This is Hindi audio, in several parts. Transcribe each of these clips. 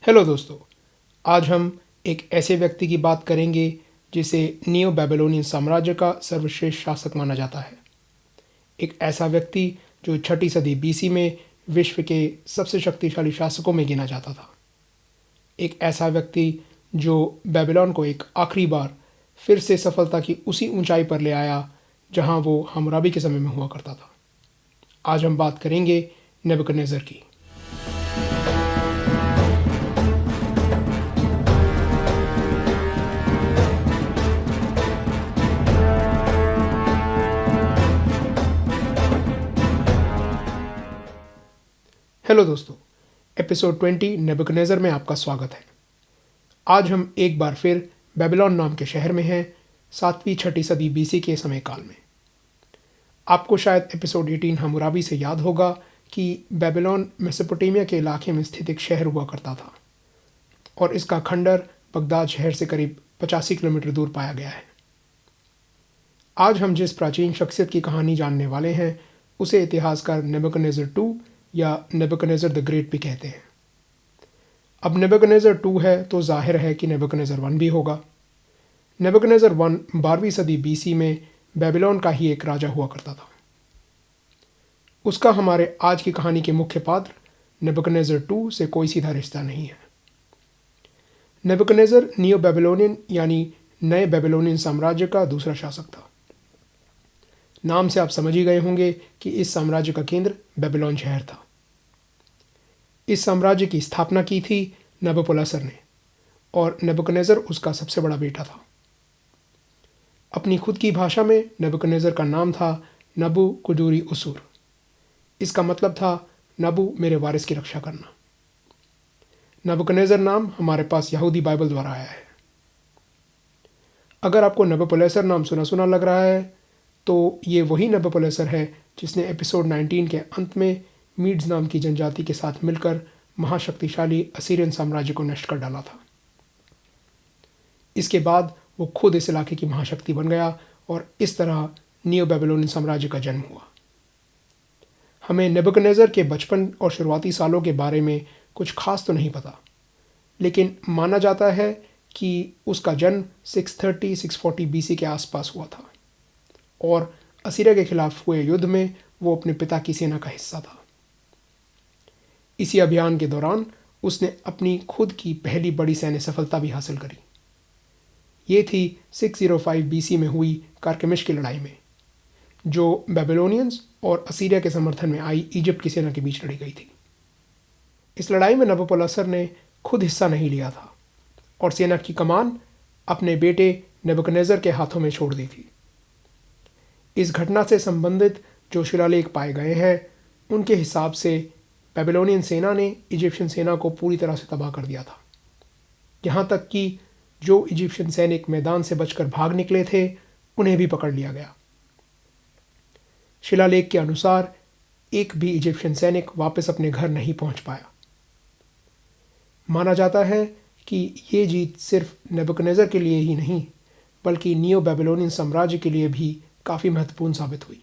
हेलो दोस्तों। आज हम एक ऐसे व्यक्ति की बात करेंगे जिसे नियो बेबीलोनियन साम्राज्य का सर्वश्रेष्ठ शासक माना जाता है। एक ऐसा व्यक्ति जो छठी सदी बीसी में विश्व के सबसे शक्तिशाली शासकों में गिना जाता था। एक ऐसा व्यक्ति जो बेबीलोन को एक आखिरी बार फिर से सफलता की उसी ऊंचाई पर ले आया जहां वो हम्मुराबी के समय में हुआ करता था। आज हम बात करेंगे नेबुकदनेस्सर की। हेलो दोस्तों, एपिसोड 20 नेबुकदनेस्सर में आपका स्वागत है। आज हम एक बार फिर बेबीलोन नाम के शहर में हैं, 7वीं छठी सदी बीसी के समय काल में। आपको शायद एपिसोड 18 हम्मुराबी से याद होगा कि बेबीलोन मेसोपोटामिया के इलाके में स्थित एक शहर हुआ करता था और इसका खंडर बगदाद शहर से करीब 85 किलोमीटर दूर पाया गया है। आज हम जिस प्राचीन शख्सियत की कहानी जानने वाले हैं उसे इतिहासकार नेबुकदनेस्सर II या नेबुकदनेस्सर द ग्रेट भी कहते हैं। अब नेबुकदनेस्सर II है तो जाहिर है कि नेबुकदनेस्सर I भी होगा। नेबुकदनेस्सर I 12वीं सदी बीसी में बेबीलोन का ही एक राजा हुआ करता था। उसका हमारे आज की कहानी के मुख्य पात्र नेबुकदनेस्सर II से कोई सीधा रिश्ता नहीं है। नेबुकदनेस्सर नियो बेबीलोनियन यानी नए बेबीलोनियन साम्राज्य का दूसरा शासक था। नाम से आप समझ ही गए होंगे कि इस साम्राज्य का केंद्र बेबीलोन शहर था। इस साम्राज्य की स्थापना की थी नबोपोलसर ने और नेबुकदनेस्सर उसका सबसे बड़ा बेटा था। अपनी खुद की भाषा में नेबुकदनेस्सर का नाम था नबू कुदूरी उसूर। इसका मतलब था नबू मेरे वारिस की रक्षा करना। नेबुकदनेस्सर नाम हमारे पास यहूदी बाइबल द्वारा आया है। अगर आपको नबोपोलसर नाम सुना सुना लग रहा है तो ये वही नबोपोलसर है जिसने एपिसोड 19 के अंत में मीड्स नाम की जनजाति के साथ मिलकर महाशक्तिशाली असीरियन साम्राज्य को नष्ट कर डाला था। इसके बाद वो खुद इस इलाके की महाशक्ति बन गया और इस तरह नियो बेबीलोनियन साम्राज्य का जन्म हुआ। हमें नेबुकदनेस्सर के बचपन और शुरुआती सालों के बारे में कुछ खास तो नहीं पता, लेकिन माना जाता है कि उसका जन्म 630-640 बीसी के आसपास हुआ था और असीरिया के खिलाफ हुए युद्ध में वो अपने पिता की सेना का हिस्सा था। इसी अभियान के दौरान उसने अपनी खुद की पहली बड़ी सैन्य सफलता भी हासिल करी। ये थी 605 बीसी में हुई कारकेमिश की लड़ाई में, जो बेबीलोनियंस और असीरिया के समर्थन में आई इजिप्ट की सेना के बीच लड़ी गई थी। इस लड़ाई में नबोपोलसर ने खुद हिस्सा नहीं लिया था और सेना की कमान अपने बेटे नेबुकदनेस्सर के हाथों में छोड़ दी थी। इस घटना से संबंधित जो शिलालेख पाए गए हैं उनके हिसाब से बेबीलोनियन सेना ने इजिप्शियन सेना को पूरी तरह से तबाह कर दिया था। यहाँ तक कि जो इजिप्शियन सैनिक मैदान से बचकर भाग निकले थे उन्हें भी पकड़ लिया गया। शिलालेख के अनुसार एक भी इजिप्शियन सैनिक वापस अपने घर नहीं पहुंच पाया। माना जाता है कि ये जीत सिर्फ नेबुकदनेस्सर के लिए ही नहीं बल्कि नियो बेबीलोनियन साम्राज्य के लिए भी काफ़ी महत्वपूर्ण साबित हुई।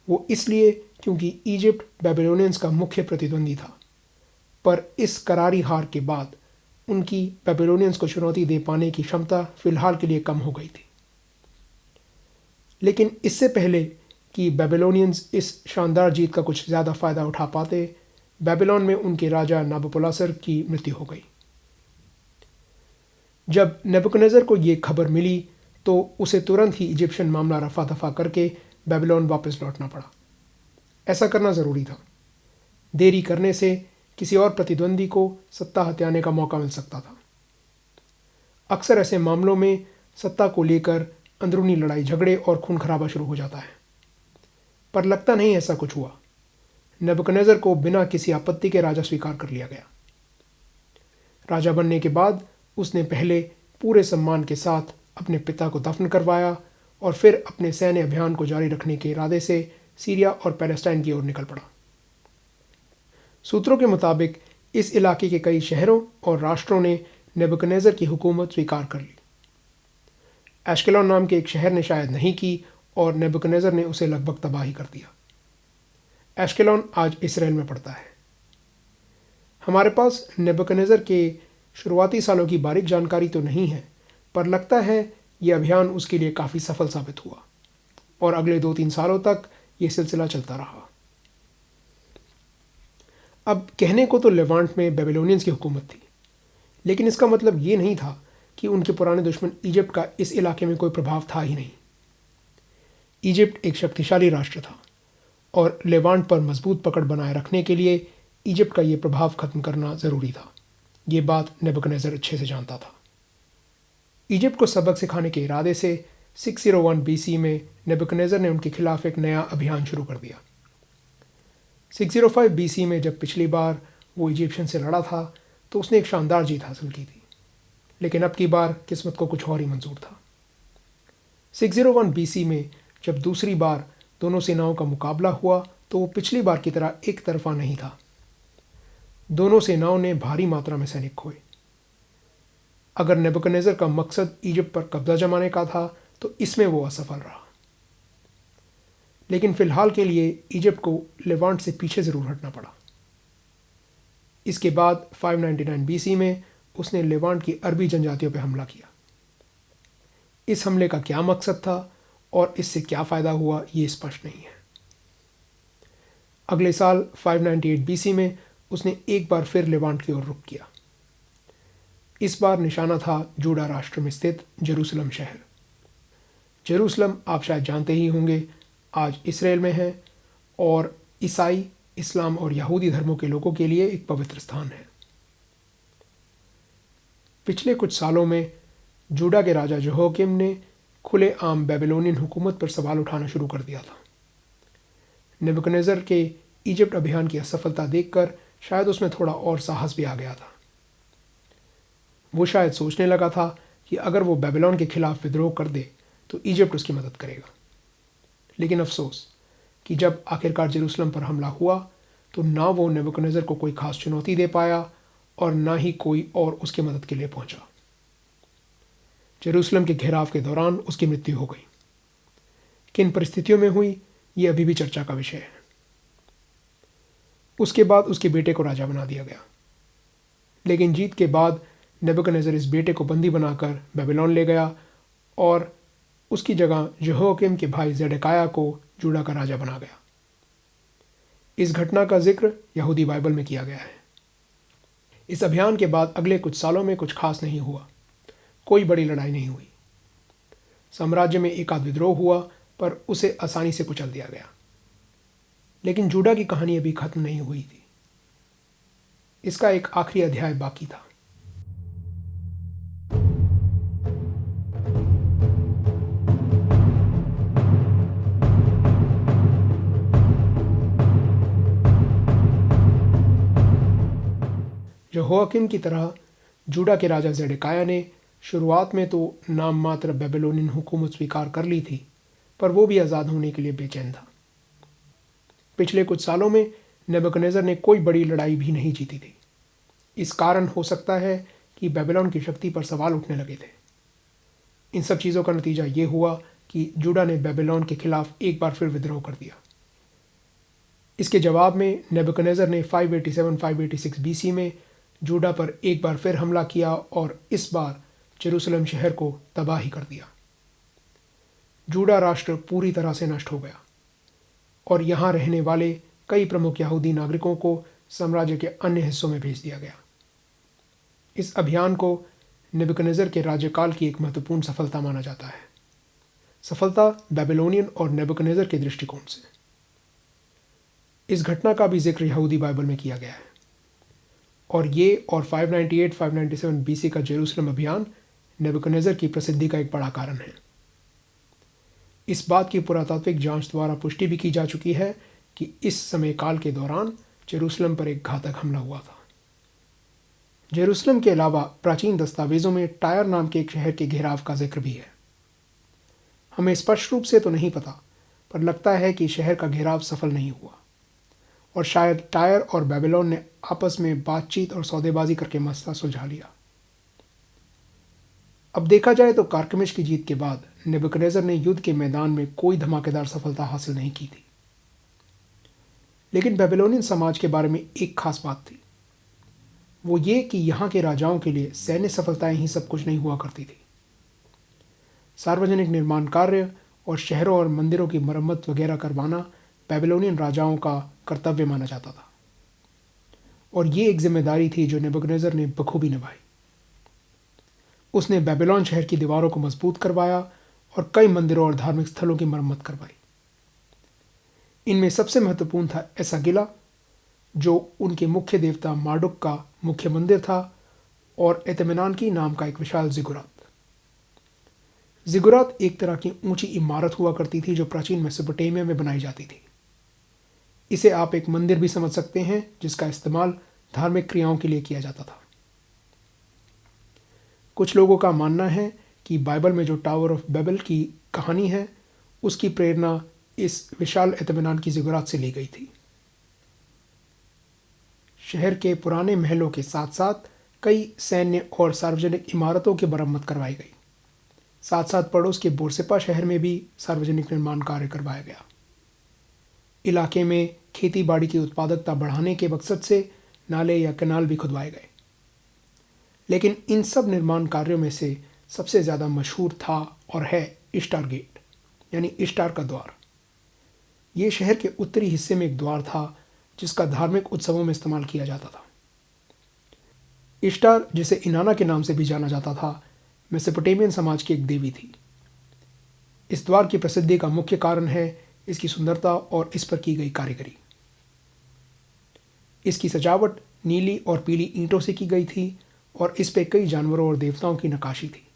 वो इसलिए क्योंकि इजिप्ट बेबीलोनियंस का मुख्य प्रतिद्वंदी था, पर इस करारी हार के बाद उनकी बेबीलोनियंस को चुनौती दे पाने की क्षमता फिलहाल के लिए कम हो गई थी। लेकिन इससे पहले कि बेबीलोनियंस इस शानदार जीत का कुछ ज़्यादा फ़ायदा उठा पाते, बेबीलोन में उनके राजा नबोपोलसर की मृत्यु हो गई। जब नेबुकदनेस्सर को ये खबर मिली तो उसे तुरंत ही इजिप्शियन मामला रफा दफा करके बेबीलोन वापस लौटना पड़ा। ऐसा करना ज़रूरी था। देरी करने से किसी और प्रतिद्वंदी को सत्ता हथियाने का मौका मिल सकता था। अक्सर ऐसे मामलों में सत्ता को लेकर अंदरूनी लड़ाई झगड़े और खून खराबा शुरू हो जाता है, पर लगता नहीं ऐसा कुछ हुआ। नेबुकदनेस्सर को बिना किसी आपत्ति के राजा स्वीकार कर लिया गया। राजा बनने के बाद उसने पहले पूरे सम्मान के साथ अपने पिता को दफन करवाया और फिर अपने सैन्य अभियान को जारी रखने के इरादे से सीरिया और पैलेस्टाइन की ओर निकल पड़ा। सूत्रों के मुताबिक इस इलाके के कई शहरों और राष्ट्रों ने नेबुकदनेस्सर की हुकूमत स्वीकार कर ली। एश्केलोन नाम के एक शहर ने शायद नहीं की और नेबुकदनेस्सर ने उसे लगभग तबाह ही कर दिया। एश्केलोन आज इसराइल में पड़ता है। हमारे पास नेबुकदनेज़र के शुरुआती सालों की बारीक जानकारी तो नहीं है, पर लगता है यह अभियान उसके लिए काफ़ी सफल साबित हुआ और अगले 2-3 सालों तक ये सिलसिला चलता रहा। अब कहने को तो लेवांट में बेबीलोनियंस की हुकूमत थी, लेकिन इसका मतलब ये नहीं था कि उनके पुराने दुश्मन इजिप्ट का इस इलाके में कोई प्रभाव था ही नहीं। इजिप्ट एक शक्तिशाली राष्ट्र था और लेवांट पर मजबूत पकड़ बनाए रखने के लिए इजिप्ट का ये प्रभाव खत्म करना ज़रूरी था। ये बात नेबुकदनेज़र अच्छे से जानता था। इजिप्ट को सबक सिखाने के इरादे से 601 बीसी में नेबुकदनेज़र ने उनके खिलाफ एक नया अभियान शुरू कर दिया। 605 बीसी में जब पिछली बार वो इजिप्शियन से लड़ा था तो उसने एक शानदार जीत हासिल की थी, लेकिन अब की बार किस्मत को कुछ और ही मंजूर था। 601 बीसी में जब दूसरी बार दोनों सेनाओं का मुकाबला हुआ तो वो पिछली बार की तरह एक तरफा नहीं था। दोनों सेनाओं ने भारी मात्रा में सैनिक खोए। अगर नेबुकदनेज़र का मकसद इजिप्ट पर कब्जा जमाने का था तो इसमें वो असफल रहा, लेकिन फिलहाल के लिए इजिप्ट को लेवांट से पीछे ज़रूर हटना पड़ा। इसके बाद 599 बीसी में उसने लेवांट की अरबी जनजातियों पर हमला किया। इस हमले का क्या मकसद था और इससे क्या फ़ायदा हुआ ये स्पष्ट नहीं है। अगले साल 598 बीसी में उसने एक बार फिर लेवांट की ओर रुख किया। इस बार निशाना था जूडा राष्ट्र में स्थित जेरूसलम शहर। जेरूसलम आप शायद जानते ही होंगे आज इसराइल में है और ईसाई, इस्लाम और यहूदी धर्मों के लोगों के लिए एक पवित्र स्थान है। पिछले कुछ सालों में जूडा के राजा यहोयाकीम ने खुलेआम बेबीलोनियन हुकूमत पर सवाल उठाना शुरू कर दिया था। नेबुकदनेज़र के इजिप्ट अभियान की असफलता देखकर शायद उसमें थोड़ा और साहस भी आ गया था। वो शायद सोचने लगा था कि अगर वो बेबीलोन के खिलाफ विद्रोह कर दे तो इजिप्ट उसकी मदद करेगा। लेकिन अफसोस कि जब आखिरकार जेरूसलम पर हमला हुआ तो ना वो नेबुकदनेज़र को कोई खास चुनौती दे पाया और ना ही कोई और उसकी मदद के लिए पहुंचा। जेरूसलम के घेराव के दौरान उसकी मृत्यु हो गई। किन परिस्थितियों में हुई ये अभी भी चर्चा का विषय है। उसके बाद उसके बेटे को राजा बना दिया गया, लेकिन जीत के बाद नेबुकदनेज़र इस बेटे को बंदी बनाकर बेबीलोन ले गया और उसकी जगह यहोयाकीम के भाई ज़ेडेकिय्याह को जूडा का राजा बना गया। इस घटना का जिक्र यहूदी बाइबल में किया गया है। इस अभियान के बाद अगले कुछ सालों में कुछ खास नहीं हुआ। कोई बड़ी लड़ाई नहीं हुई। साम्राज्य में एक आध विद्रोह हुआ पर उसे आसानी से कुचल दिया गया। लेकिन जूडा की कहानी अभी खत्म नहीं हुई थी। इसका एक आखिरी अध्याय बाकी था। यहोयाकीम की तरह जूडा के राजा ज़ेडेकिय्याह ने शुरुआत में तो नाम मात्र बेबीलोनियन हुकूमत स्वीकार कर ली थी, पर वो भी आज़ाद होने के लिए बेचैन था। पिछले कुछ सालों में नेबुकदनेज़र ने कोई बड़ी लड़ाई भी नहीं जीती थी। इस कारण हो सकता है कि बेबीलोन की शक्ति पर सवाल उठने लगे थे। इन सब चीज़ों का नतीजा ये हुआ कि जूडा ने बेबीलोन के खिलाफ एक बार फिर विद्रोह कर दिया। इसके जवाब में नेबुकदनेज़र ने 587-586 बीसी में जूडा पर एक बार फिर हमला किया और इस बार जेरूसलम शहर को तबाह ही कर दिया। जूडा राष्ट्र पूरी तरह से नष्ट हो गया और यहाँ रहने वाले कई प्रमुख यहूदी नागरिकों को साम्राज्य के अन्य हिस्सों में भेज दिया गया। इस अभियान को नेबुकदनेज़र के राज्यकाल की एक महत्वपूर्ण सफलता माना जाता है। सफलता बेबीलोनियन और नेबुकदनेज़र के दृष्टिकोण से। इस घटना का भी जिक्र यहूदी बाइबल में किया गया है और ये और 598-597 बीसी का जेरूसलम अभियान नेबुकदनेज़र की प्रसिद्धि का एक बड़ा कारण है। इस बात की पुरातात्विक जांच द्वारा पुष्टि भी की जा चुकी है कि इस समय काल के दौरान जेरूसलम पर एक घातक हमला हुआ था। जेरूसलम के अलावा प्राचीन दस्तावेज़ों में टायर नाम के एक शहर के घेराव का जिक्र भी है। हमें स्पष्ट रूप से तो नहीं पता, पर लगता है कि शहर का घेराव सफल नहीं हुआ और शायद टायर और बेबीलोन ने आपस में बातचीत और सौदेबाजी करके मसला सुलझा लिया। अब देखा जाए तो कारकमिश की जीत के बाद नेबुकदनेज़र ने युद्ध के मैदान में कोई धमाकेदार सफलता हासिल नहीं की थी। लेकिन बेबीलोनियन समाज के बारे में एक खास बात थी। वो ये कि यहाँ के राजाओं के लिए सैन्य सफलताएं ही सब कुछ नहीं हुआ करती थी। सार्वजनिक निर्माण कार्य और शहरों और मंदिरों की मरम्मत वगैरह करवाना बेबीलोनियन राजाओं का कर्तव्य माना जाता था, और ये एक जिम्मेदारी थी जो नेबुकदनेस्सर ने बखूबी निभाई। उसने बेबीलोन शहर की दीवारों को मजबूत करवाया और कई मंदिरों और धार्मिक स्थलों की मरम्मत करवाई। इनमें सबसे महत्वपूर्ण था एसागिला, जो उनके मुख्य देवता मार्डुक का मुख्य मंदिर था, और एतमिनान की नाम का एक विशाल जिगुरात। जिगुरात एक तरह की ऊंची इमारत हुआ करती थी जो प्राचीन मेसोपोटामिया में बनाई जाती थी। इसे आप एक मंदिर भी समझ सकते हैं जिसका इस्तेमाल धार्मिक क्रियाओं के लिए किया जाता था। कुछ लोगों का मानना है कि बाइबल में जो टावर ऑफ बेबल की कहानी है उसकी प्रेरणा इस विशाल एतमिनान की जिगुरात से ली गई थी। शहर के पुराने महलों के साथ साथ कई सैन्य और सार्वजनिक इमारतों की मरम्मत करवाई गई। साथ साथ पड़ोस के बोरसिपा शहर में भी सार्वजनिक निर्माण कार्य करवाया गया। इलाके में खेती बाड़ी की उत्पादकता बढ़ाने के मकसद से नाले या कैनाल भी खुदवाए गए। लेकिन इन सब निर्माण कार्यों में से सबसे ज़्यादा मशहूर था और है इश्टार गेट, यानी इश्टार का द्वार। ये शहर के उत्तरी हिस्से में एक द्वार था जिसका धार्मिक उत्सवों में इस्तेमाल किया जाता था। इश्टार, जिसे इनाना के नाम से भी जाना जाता था, मेसोपोटामियन समाज की एक देवी थी। इस द्वार की प्रसिद्धि का मुख्य कारण है इसकी सुंदरता और इस पर की गई कारीगरी। इसकी सजावट नीली और पीली ईंटों से की गई थी और इस पे कई जानवरों और देवताओं की नक्काशी थी।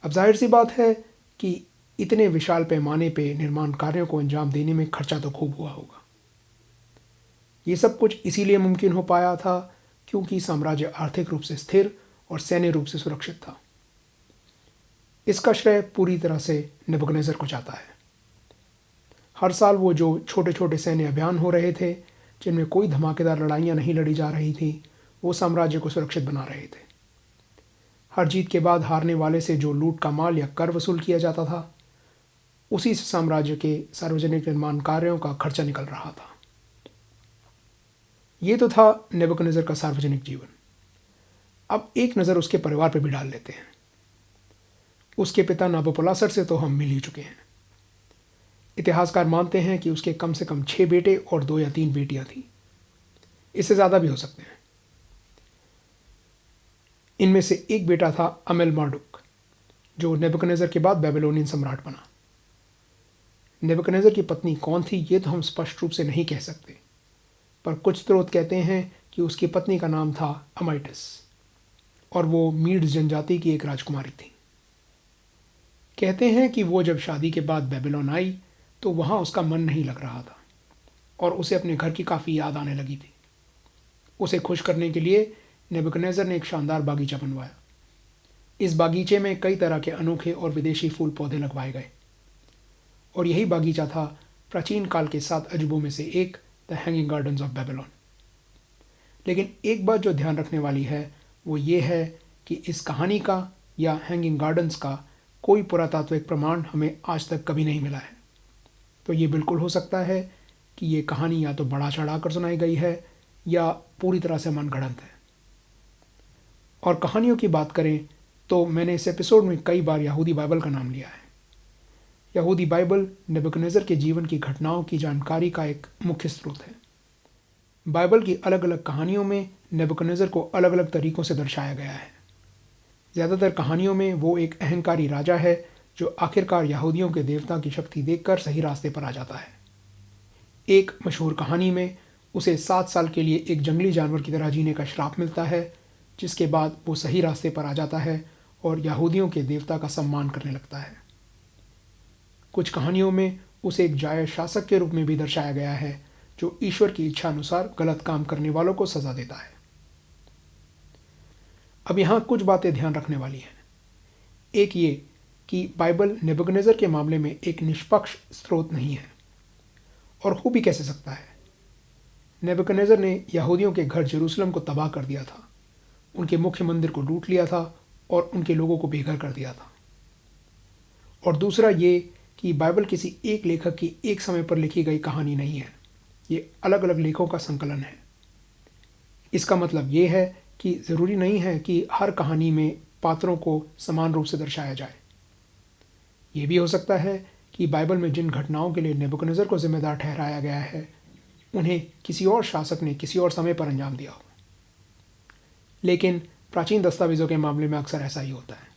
अब जाहिर सी बात है कि इतने विशाल पैमाने पे निर्माण कार्यों को अंजाम देने में खर्चा तो खूब हुआ होगा। ये सब कुछ इसीलिए मुमकिन हो पाया था क्योंकि साम्राज्य आर्थिक रूप से स्थिर और सैन्य रूप से सुरक्षित था। इसका श्रेय पूरी तरह से नेबुकदनेस्सर को जाता है। हर साल वो जो छोटे छोटे सैन्य अभियान हो रहे थे जिनमें कोई धमाकेदार लड़ाइयाँ नहीं लड़ी जा रही थी, वो साम्राज्य को सुरक्षित बना रहे थे। हर जीत के बाद हारने वाले से जो लूट का माल या कर वसूल किया जाता था, उसी से साम्राज्य के सार्वजनिक निर्माण कार्यों का खर्चा निकल रहा था। ये तो था नेबुकदनेस्सर का सार्वजनिक जीवन। अब एक नज़र उसके परिवार पर भी डाल लेते हैं। उसके पिता नाबोपोलासर से तो हम मिल ही चुके हैं। इतिहासकार मानते हैं कि उसके कम से कम 6 बेटे और 2 या 3 बेटियां थीं। इससे ज़्यादा भी हो सकते हैं। इनमें से एक बेटा था अमेल मार्डुक, जो नेबुकदनेस्सर के बाद बेबीलोनियन सम्राट बना। नेबुकदनेस्सर की पत्नी कौन थी ये तो हम स्पष्ट रूप से नहीं कह सकते, पर कुछ स्रोत कहते हैं कि उसकी पत्नी का नाम था अमाइटिस और वो मीड्स जनजाति की एक राजकुमारी थी। कहते हैं कि वो जब शादी के बाद बेबीलोन आई तो वहाँ उसका मन नहीं लग रहा था और उसे अपने घर की काफ़ी याद आने लगी थी। उसे खुश करने के लिए नेबुकदनेस्सर ने एक शानदार बागीचा बनवाया। इस बागीचे में कई तरह के अनोखे और विदेशी फूल पौधे लगवाए गए और यही बागीचा था प्राचीन काल के 7 अजूबों में से एक, the hanging gardens of Babylon. लेकिन एक बात जो ध्यान रखने वाली है वो ये है कि इस कहानी का या हैंगिंग गार्डन्स का कोई पुरातात्विक प्रमाण हमें आज तक कभी नहीं मिला है। तो ये बिल्कुल हो सकता है कि ये कहानी या तो बढ़ा चढ़ा कर सुनाई गई है या पूरी तरह से मनगढ़ंत है। और कहानियों की बात करें तो मैंने इस एपिसोड में कई बार यहूदी बाइबल का नाम लिया है। यहूदी बाइबल नेबुकदनेस्सर के जीवन की घटनाओं की जानकारी का एक मुख्य स्रोत है। बाइबल की अलग अलग कहानियों में नेबुकदनेस्सर को अलग अलग तरीक़ों से दर्शाया गया है। ज़्यादातर कहानियों में वो एक अहंकारी राजा है जो आखिरकार यहूदियों के देवता की शक्ति देखकर सही रास्ते पर आ जाता है। एक मशहूर कहानी में उसे 7 साल के लिए एक जंगली जानवर की तरह जीने का श्राप मिलता है, जिसके बाद वो सही रास्ते पर आ जाता है और यहूदियों के देवता का सम्मान करने लगता है। कुछ कहानियों में उसे एक जायज़ शासक के रूप में भी दर्शाया गया है जो ईश्वर की इच्छा अनुसार गलत काम करने वालों को सज़ा देता है। अब यहाँ कुछ बातें ध्यान रखने वाली हैं। एक ये कि बाइबल नेबुकदनेस्सर के मामले में एक निष्पक्ष स्रोत नहीं है, और हो भी कैसे सकता है। नेबुकदनेस्सर ने यहूदियों के घर जेरूसलम को तबाह कर दिया था, उनके मुख्य मंदिर को लूट लिया था और उनके लोगों को बेघर कर दिया था। और दूसरा ये कि बाइबल किसी एक लेखक की एक समय पर लिखी गई कहानी नहीं है, ये अलग अलग लेखों का संकलन है। इसका मतलब ये है कि ज़रूरी नहीं है कि हर कहानी में पात्रों को समान रूप से दर्शाया जाए। ये भी हो सकता है कि बाइबल में जिन घटनाओं के लिए नेबुकदनेस्सर को जिम्मेदार ठहराया गया है उन्हें किसी और शासक ने किसी और समय पर अंजाम दिया हो। लेकिन प्राचीन दस्तावेज़ों के मामले में अक्सर ऐसा ही होता है।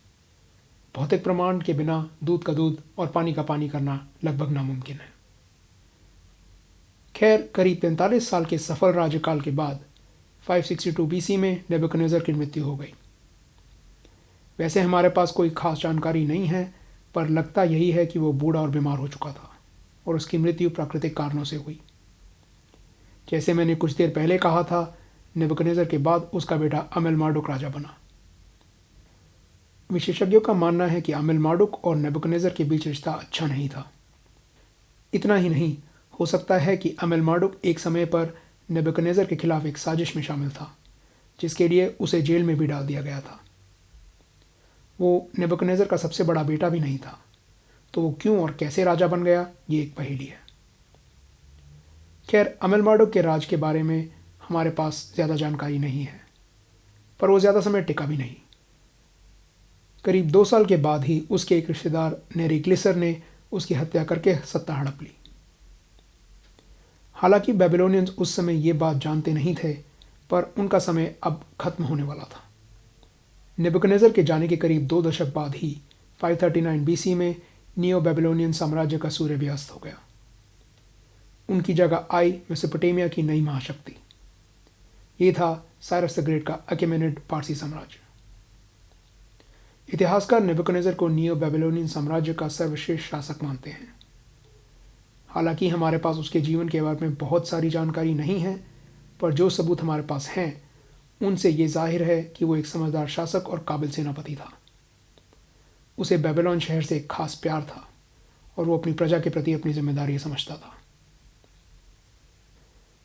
भौतिक प्रमाण के बिना दूध का दूध और पानी का पानी करना लगभग नामुमकिन है। खैर, करीब 43 साल के सफल राज्यकाल के बाद 562 बीसी में नेबुकदनेस्सर की मृत्यु हो गई। वैसे हमारे पास कोई खास जानकारी नहीं है, पर लगता यही है कि वो बूढ़ा और बीमार हो चुका था और उसकी मृत्यु प्राकृतिक कारणों से हुई। जैसे मैंने कुछ देर पहले कहा था, नेबुकदनेस्सर के बाद उसका बेटा अमेल-मार्डुक राजा बना। विशेषज्ञों का मानना है कि अमेल-मार्डुक और नेबुकदनेस्सर के बीच रिश्ता अच्छा नहीं था। इतना ही नहीं, हो सकता है कि अमेल-मार्डुक एक समय पर नेबुकदनेस्सर के खिलाफ एक साजिश में शामिल था, जिसके लिए उसे जेल में भी डाल दिया गया था। वो नेबुकदनेस्सर का सबसे बड़ा बेटा भी नहीं था, तो वो क्यों और कैसे राजा बन गया, ये एक पहेली है। खैर, अमेल-मार्डुक के राज के बारे में हमारे पास ज़्यादा जानकारी नहीं है, पर वो ज़्यादा समय टिका भी नहीं। करीब 2 साल के बाद ही उसके एक रिश्तेदार नेरीग्लिसर ने उसकी हत्या करके सत्ता हड़प ली। हालांकि बेबीलोनियंस उस समय ये बात जानते नहीं थे, पर उनका समय अब खत्म होने वाला था। नेबुकदनेस्सर के जाने के करीब 2 दशक बाद ही 539 बीसी में नियो बेबीलोनियन साम्राज्य का सूर्य भी अस्त हो गया। उनकी जगह आई मेसोपोटामिया की नई महाशक्ति। ये था साइरस द ग्रेट का अकेमेनिड पारसी साम्राज्य। इतिहासकार नेबुकदनेस्सर को नियो बेबीलोनियन साम्राज्य का सर्वश्रेष्ठ शासक मानते हैं। हालांकि हमारे पास उसके जीवन के बारे में बहुत सारी जानकारी नहीं है, पर जो सबूत हमारे पास हैं उनसे ये जाहिर है कि वो एक समझदार शासक और काबिल सेनापति था। उसे बेबीलोन शहर से एक खास प्यार था और वो अपनी प्रजा के प्रति अपनी जिम्मेदारी समझता था।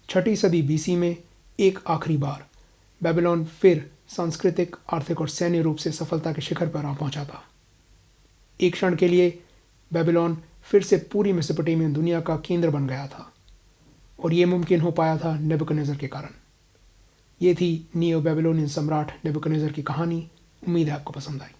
6ठी सदी बीसी में एक आखिरी बार बेबीलोन फिर सांस्कृतिक, आर्थिक और सैन्य रूप से सफलता के शिखर पर आ पहुंचा था। एक क्षण के लिए बेबीलोन फिर से पूरी मेसोपोटामियन दुनिया का केंद्र बन गया था, और ये मुमकिन हो पाया था नेबुकदनेस्सर के कारण। ये थी नियो बेबीलोनियन सम्राट नेबुकदनेस्सर की कहानी। उम्मीद है आपको पसंद आई।